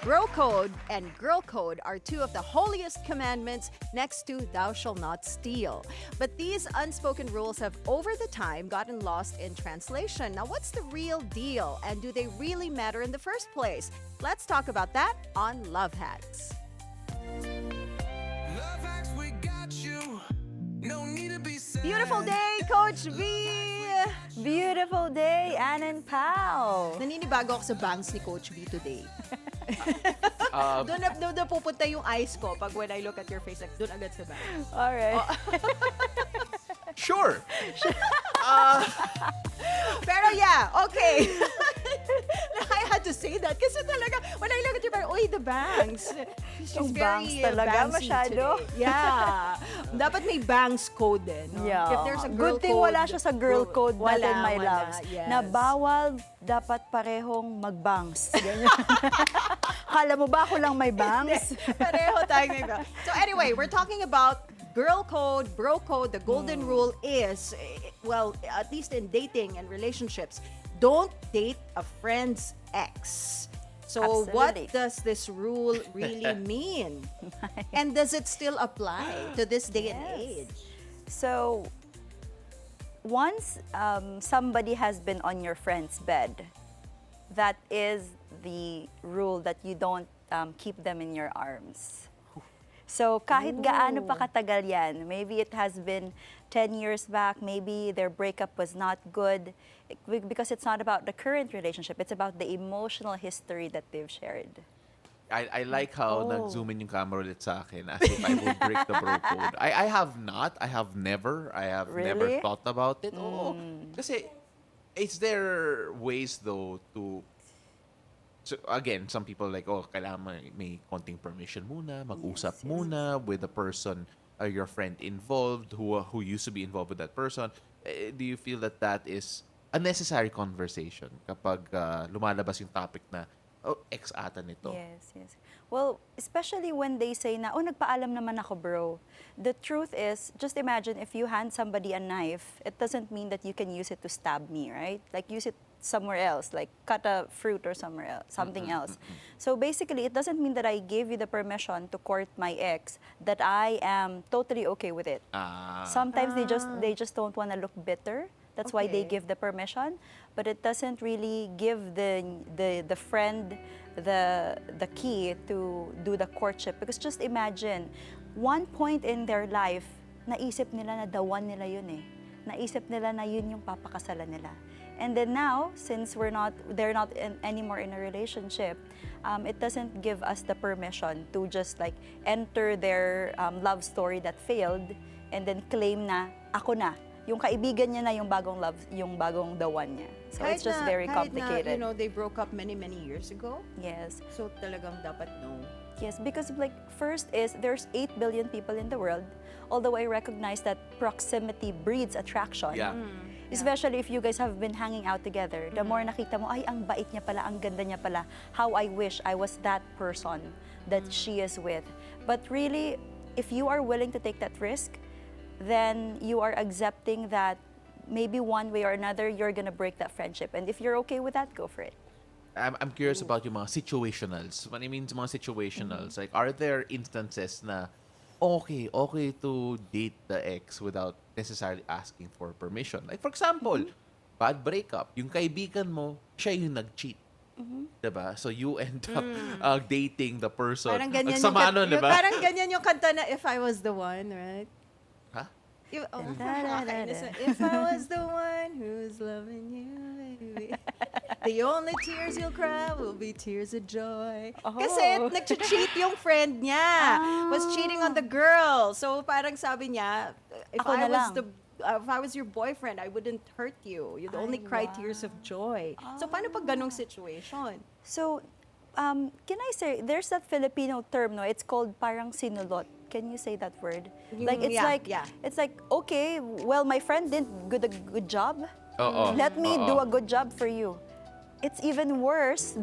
bro code and girl code are two of the holiest commandments next to thou shalt not steal. But these unspoken rules have over the time gotten lost in translation. Now, what's the real deal, and do they really matter in the first place? Let's talk about that on Love Hacks. Love hacks, we got you. No need to be sad. Beautiful day, Coach V! Beautiful day, Ann and Pao. Naninibago ako sa bangs ni Coach V today. Doon na pupunta yung eyes ko pag when I look at your face, like, doon agad sa bangs. Alright. Sure. Pero yeah, okay. I had to say that kasi talaga, when I look at you, parang, uy, the bangs. She's Yung very bangs talaga, bangsy masyado. today. Yeah. Dapat may bangs code din. No? Yeah. If there's a girl Good thing code, wala siya sa girl code natin, my loves. Yes. Na bawal dapat parehong mag-bangs. Ganyan. Kala mo ba ako lang may bangs? Pareho tayong may bangs. So anyway, we're talking about girl code, bro code. The golden rule is, well, at least in dating and relationships, don't date a friend's ex. So what Absolutely. does this rule really mean? And does it still apply to this day and age? So, once somebody has been on your friend's bed, that is the rule that you don't keep them in your arms. So, kahit gaano pa katagal yan, maybe it has been 10 years back, maybe their breakup was not good, because it's not about the current relationship, it's about the emotional history that they've shared. I like how nag-zoom in yung camera ulit sa akin as if I would break the bro code. I have not. I have never Really? thought about it. Oo. Kasi, is there ways though to... So again, some people like, kailangan may konting permission muna, mag-usap muna with the person, your friend involved, who used to be involved with that person. Do you feel that that is a necessary conversation kapag lumalabas yung topic na, ex ata nito? Yes. Well, especially when they say na, nagpaalam naman ako, bro. The truth is, just imagine if you hand somebody a knife, it doesn't mean that you can use it to stab me, right? Like, use it somewhere else, like cut a fruit or somewhere else, something else. So basically, it doesn't mean that I gave you the permission to court my ex, that I am totally okay with it. Sometimes they just don't want to look bitter. That's why they give the permission, but it doesn't really give the friend the key to do the courtship. Because just imagine, one point in their life, naisip nila na the one nila yun eh. Naisip nila na yun yung papakasalan nila. And then now, since they're not anymore in a relationship, it doesn't give us the permission to just like enter their love story that failed and then claim na ako na. Yung kaibigan niya na yung bagong love, yung bagong the one niya. So it's just very complicated. Kahit na, they broke up many years ago. Yes. So talagang dapat no. Yes, because like first is there's 8 billion people in the world. Although I recognize that proximity breeds attraction. Yeah. Especially if you guys have been hanging out together. The more nakita mo, ay, ang bait niya pala, ang ganda niya pala. How I wish I was that person that she is with. But really, if you are willing to take that risk, then you are accepting that maybe one way or another, you're gonna break that friendship. And if you're okay with that, go for it. I'm curious about yung mga situationals. When I mean mga situationals, like, are there instances na okay to date the ex without necessarily asking for permission? Like, for example, bad breakup. Yung kaibigan mo, siya yung nag-cheat. Diba? So you end up dating the person. Parang ganyan Ang sama nun, diba? Parang ganyan yung kanta na If I Was the One, right? Ha? Nakakainis na. If I was the one who's loving you, baby. The only tears you'll cry will be tears of joy. Kasi nag-cheat yung friend niya. Was cheating on the girl. So parang sabi niya, if I was your boyfriend, I wouldn't hurt you. You'd only cry tears of joy. So paano pag ganong situation? So, can I say, there's that Filipino term, no? It's called parang sinulot. Can you say that word? Like, it's like, okay, well, my friend didn't do a good job. Let me do a good job for you. It's even worse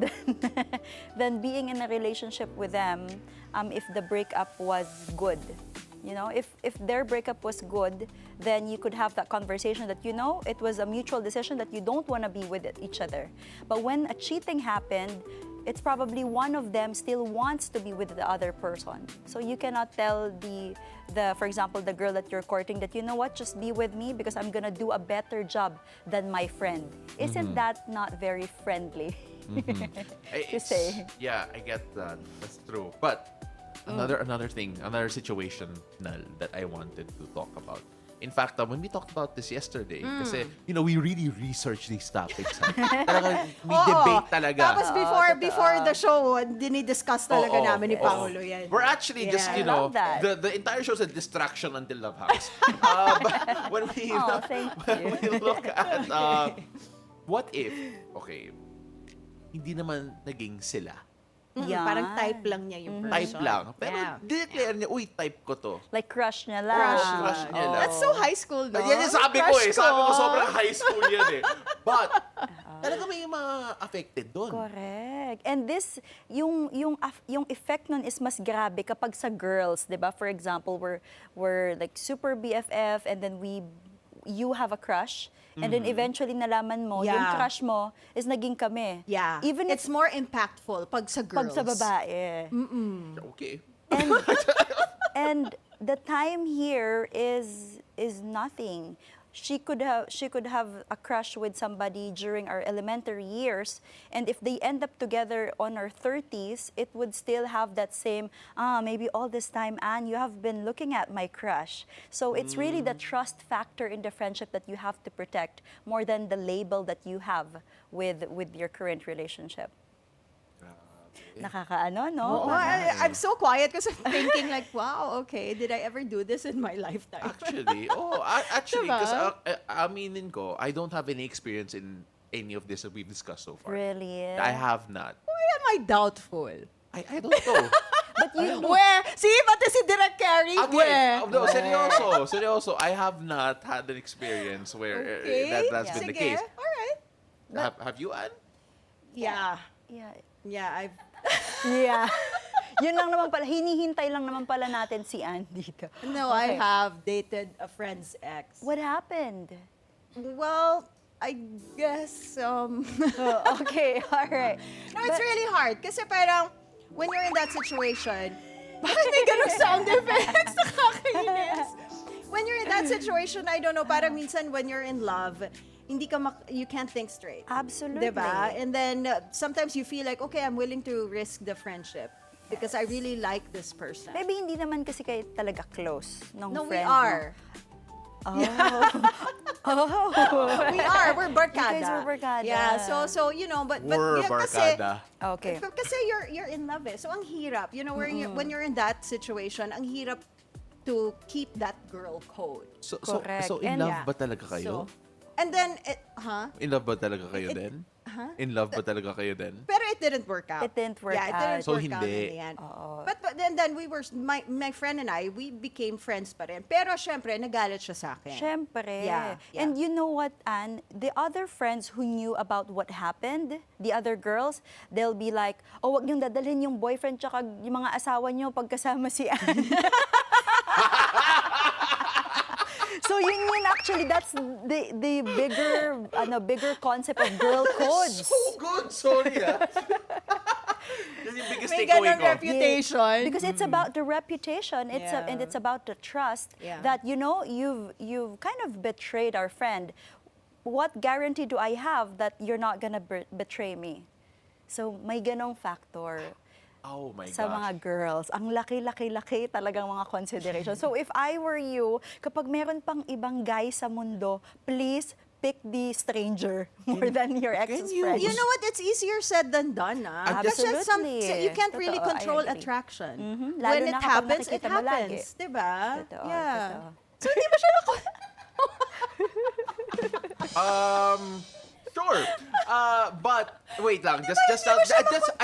than being in a relationship with them if the breakup was good. You know, if their breakup was good, then you could have that conversation that, you know, it was a mutual decision that you don't want to be with each other. But when a cheating happened, it's probably one of them still wants to be with the other person. So you cannot tell for example, the girl that you're courting that, you know what, just be with me because I'm gonna do a better job than my friend. Isn't that not very friendly? To say. Yeah, I get that. That's true. But another thing, another situation that I wanted to talk about. In fact, when we talked about this yesterday, kasi, we really researched these topics. Talaga, may debate talaga. Tapos before the show, dinidiscuss talaga namin ni Paolo yan. We're actually just, I love that. the entire show's a distraction until Love House. But when we, thank when we look at, what if, okay, hindi naman naging sila. Yeah. Parang type lang niya yung person. Type lang. Pero declare niya, uy, type ko to. Like crush niya lang. Crush niya lang. That's so high school, no? Yan yung sabi ko eh. Crush Sabi ko, sobrang high school yan eh. But, talaga may mga affected doon. Correct. And this, yung effect nun is mas grabe kapag sa girls, di ba? For example, we're like super BFF and then you have a crush. And then eventually nalaman mo, yung crush mo is naging kami. Yeah. Even it's more impactful pag sa girls. pag sa babae. Okay. And the time here is nothing. She could have a crush with somebody during our elementary years, and if they end up together on our 30s, it would still have that same, maybe all this time, Anne, you have been looking at my crush. So it's really the trust factor in the friendship that you have to protect more than the label that you have with your current relationship. Nakakaano, no? Oh, I'm so quiet because I'm thinking like, wow, okay, did I ever do this in my lifetime? Actually, because aminin ko, I don't have any experience in any of this that we've discussed so far. Really? I have not. Why am I doubtful? I don't know. But you Where? See, pati si Direk Carrie, where? No, seryoso. I have not had an experience where that's been the Sige, case. all right. Have you, Anne? Yeah. Yeah, yeah. Yun lang naman pala, hinihintay lang naman pala natin si Anne dito. No, I have dated a friend's ex. What happened? Well, I guess, Okay, all right. No, it's really hard. Kasi parang, when you're in that situation, bakit may ganong sound effects? Nakakainis. When you're in that situation, I don't know, parang minsan when you're in love, you can't think straight. Absolutely. Diba? And then sometimes you feel like, okay, I'm willing to risk the friendship because I really like this person. Maybe hindi naman kasi kayo talaga close nung No, we friend are. mo. Oh. We are. We're barkada. You guys were barkada. Yeah, so but We're yeah, kasi, barkada. Okay. kasi you're in love eh. So ang hirap, when you're in that situation, ang hirap to keep that girl code. Correct. So in And love ba talaga kayo? And then, In love ba talaga kayo din? In love ba talaga kayo din? Pero it didn't work out. It didn't work Yeah, it out. didn't So work out in hindi. the end. Oo. But then we were, my friend and I, we became friends pa rin. Pero syempre, nagalit siya sa akin. Syempre. Yeah. And you know what, Anne? The other friends who knew about what happened, the other girls, they'll be like, oh, wag niyong dadalhin yung boyfriend tsaka yung mga asawa niyo pagkasama si Anne. So yun actually, that's the bigger concept of girl codes. So good, sorry That's yung biggest May takeaway ganong ko. reputation. Because it's about the reputation, and it's about the trust that you've kind of betrayed our friend. What guarantee do I have that you're not gonna betray me? So may ganong factor. Oh my Sa gosh. mga girls. Ang laki-laki-laki talagang mga consideration. So if I were you, kapag meron pang ibang guy sa mundo, please pick the stranger more than your ex's you- friend. You know what? It's easier said than done, ah. Kasi Absolutely. you can't really Totoo, I control agree. attraction. Lalo When na it kapag happens, it nakikita mo lagi. happens. Diba? Totoo, Yeah. totoo. So, hindi ba siya Sure. But wait lang, I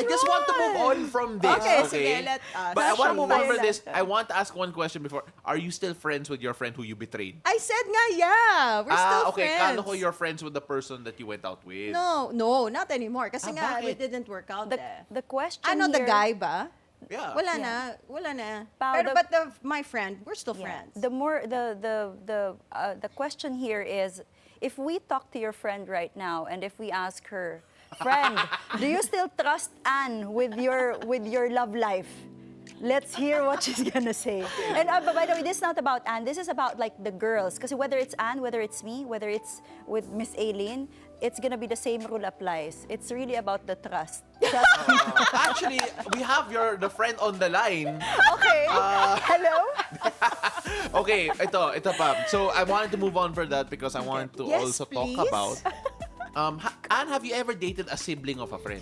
just want to move on from this. Okay, Okay. sige, let us. But I want to move on Fire from lang. this. I want to ask one question before. Are you still friends with your friend who you betrayed? I said nga, yeah. We're still Okay. friends. Kala ko you're friends with the person that you went out with. No, not anymore. Kasi nga, bakit? it didn't work out eh. The question Ano, the here, guy ba? Yeah. Wala na. Pao, Pero, the- my friend, we're still yeah, friends. the question here is, if we talk to your friend right now and if we ask her, Friend, do you still trust Anne with your love life? Let's hear what she's gonna say. And but by the way, this is not about Anne. This is about like the girls. Because whether it's Anne, whether it's me, whether it's with Miss Aileen, it's gonna be the same rule applies. It's really about the trust. Actually, we have the friend on the line. Okay. Hello? Okay, ito pa. So I wanted to move on for that because I wanted to Yes, also please. talk about. Anne, have you ever dated a sibling of a friend?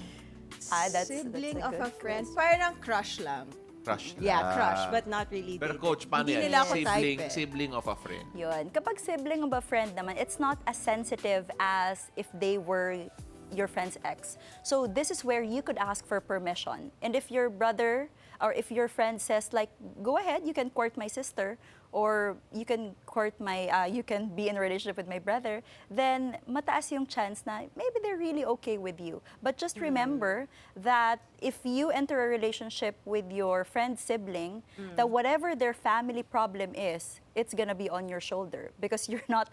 That's Sibling a of a good friend. Parang crush lang. Crush. Yeah, crush, but not really Pero dating. coach, paano Hindi yan? nila ako Sibling, type eh. sibling of a friend. Yun. Kapag sibling of a friend naman, it's not as sensitive as if they were your friend's ex. So this is where you could ask for permission. And if your brother or if your friend says like, go ahead, you can court my sister, or you can you can be in a relationship with my brother, then mataas yung chance na maybe they're really okay with you. But just remember that if you enter a relationship with your friend's sibling, that whatever their family problem is, it's gonna be on your shoulder because you're not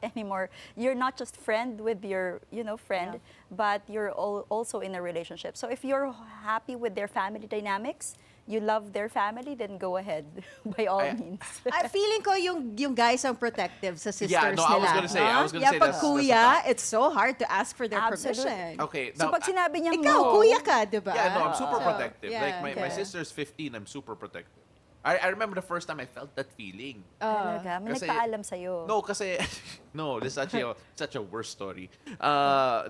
just friend with your, friend, but you're also in a relationship. So if you're happy with their family dynamics, you love their family, then go ahead by all means. Feeling ko yung guys ang protective sa sisters Yeah, no, nila. I was gonna say Pag that's kuya, a it's so hard to ask for their Absolutely. permission. Okay, So now, pag sinabi niyang Ikaw, no, kuya ka, di ba? yeah, no, I'm super So, protective. yeah, Like my okay. sister's 15, I'm super protective. I remember the first time I felt that feeling. talaga, may Kasi- nagpaalam sa'yo. No, kasi no, this is actually such a worse story.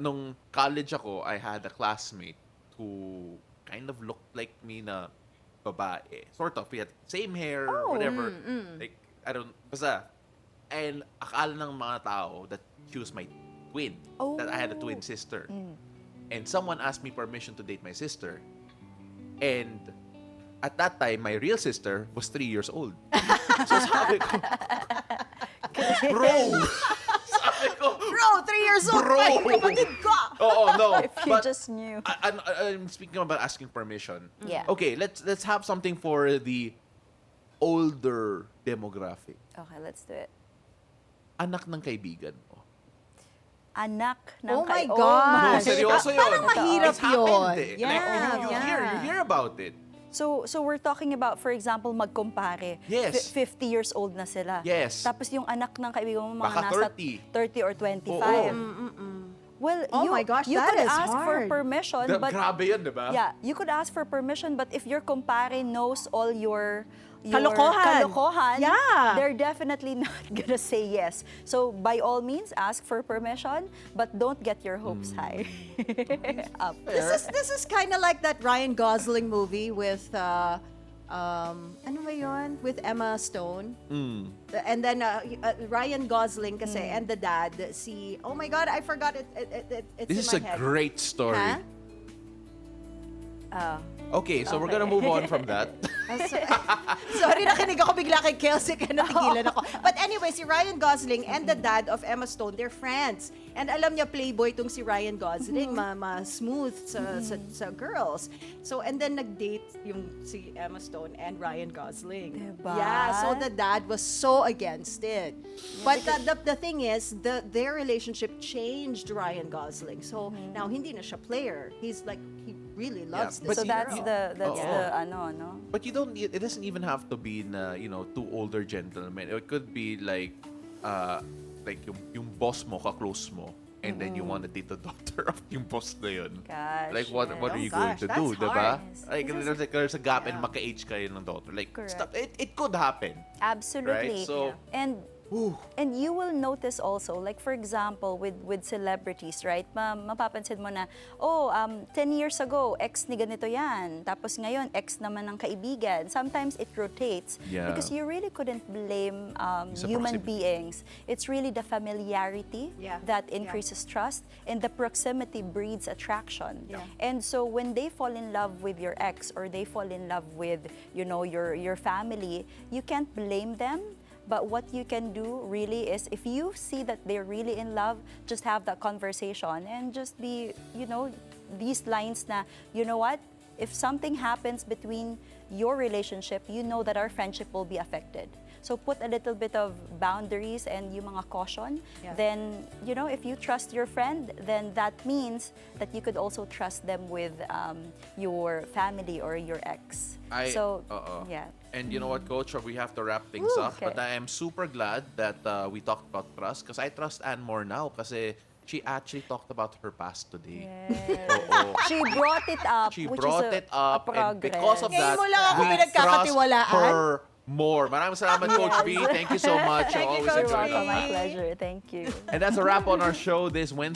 Nung college ako, I had a classmate who kind of looked like me na babae. Sort of. We had same hair, whatever. Like, I don't, basta. And akala ng mga tao that she was my twin. That I had a twin sister. And someone asked me permission to date my sister. And at that time, my real sister was 3 years old. So sabi ko, bro! Sabi ko, Bro, 3 years old Bro! pa, yung kapatid ko. oo, no. If you But just knew. I'm speaking about asking permission. Yeah. Okay, let's have something for the older demographic. Okay, let's do it. Anak ng kaibigan mo. Anak ng Oh my oh gosh. No, my- seryoso yun. Parang mahirap It's happened yun. eh. Yeah, Like, you yeah. hear about it. So we're talking about, for example, magkumpare. Yes. 50 years old na sila. Yes. Tapos yung anak ng kaibigan mo, mga Baka nasa 30. 30 or 25. Well, Oh my gosh, you that could is ask for hard. permission, but Grabe yun, di ba? yeah, you could ask for permission, but if your kumpare knows all your Kalokohan. Yeah. they're definitely not gonna say yes. So by all means, ask for permission, but don't get your hopes high up. This is kind of like that Ryan Gosling movie with ano ba yun? With Emma Stone. And then Ryan Gosling kasi and the dad oh my god, I forgot it. It's This is in a my head. great story. Huh? Okay, so we're gonna move on from that. Sorry, nakinig ako bigla kay Kelsey kaya natigilan ako. But anyway, si Ryan Gosling and the dad of Emma Stone, they're friends. And alam niya, playboy tong si Ryan Gosling, ma-smooth sa girls. So, and then nag-date yung si Emma Stone and Ryan Gosling. Diba? Yeah, so the dad was so against it. But the thing is, their relationship changed Ryan Gosling. So, now hindi na siya player. He's like, he really loves but this So you- that's girl. the ano, no? But you don't need, it doesn't even have to be na, two older gentlemen. It could be like yung boss mo, ka-close mo, and then you want to date the daughter of yung boss na yun. Gosh, Like, what yes. are Oh you going gosh, to do, that's diba? hard. Like, there's a gap and maka-age kayo ng daughter. Like, Correct. stop. It could happen. Absolutely. Right? So- And you will notice also, like for example, with celebrities, right? Mapapansin mo na, 10 years ago, ex ni ganito yan. Tapos ngayon, ex naman ng kaibigan. Sometimes it rotates. Yeah. Because you really couldn't blame Sa human proximity. beings. It's really the familiarity Yeah. that increases trust, and the proximity breeds attraction. Yeah. And so when they fall in love with your ex, or they fall in love with, your family, you can't blame them. But what you can do really is, if you see that they're really in love, just have that conversation and just be, these lines na, you know what? If something happens between your relationship, you know that our friendship will be affected. So put a little bit of boundaries and yung mga caution. Yeah. Then, if you trust your friend, then that means that you could also trust them with your family or your ex. Yeah. And you know what, Coach? We have to wrap things Woo, up. okay. But I am super glad that we talked about trust because I trust Anne more now kasi she actually talked about her past today. Yes. Oo. She brought it up, She which brought is it up, a and progress. because of Ngayon that, mo lang ako we pinagkakatiwalaan. trust her more. Maraming salamat, Coach B. Thank you so much. Thank you, Always Coach enjoy B. Welcome, that. my pleasure. Thank you. And that's a wrap on our show this Wednesday.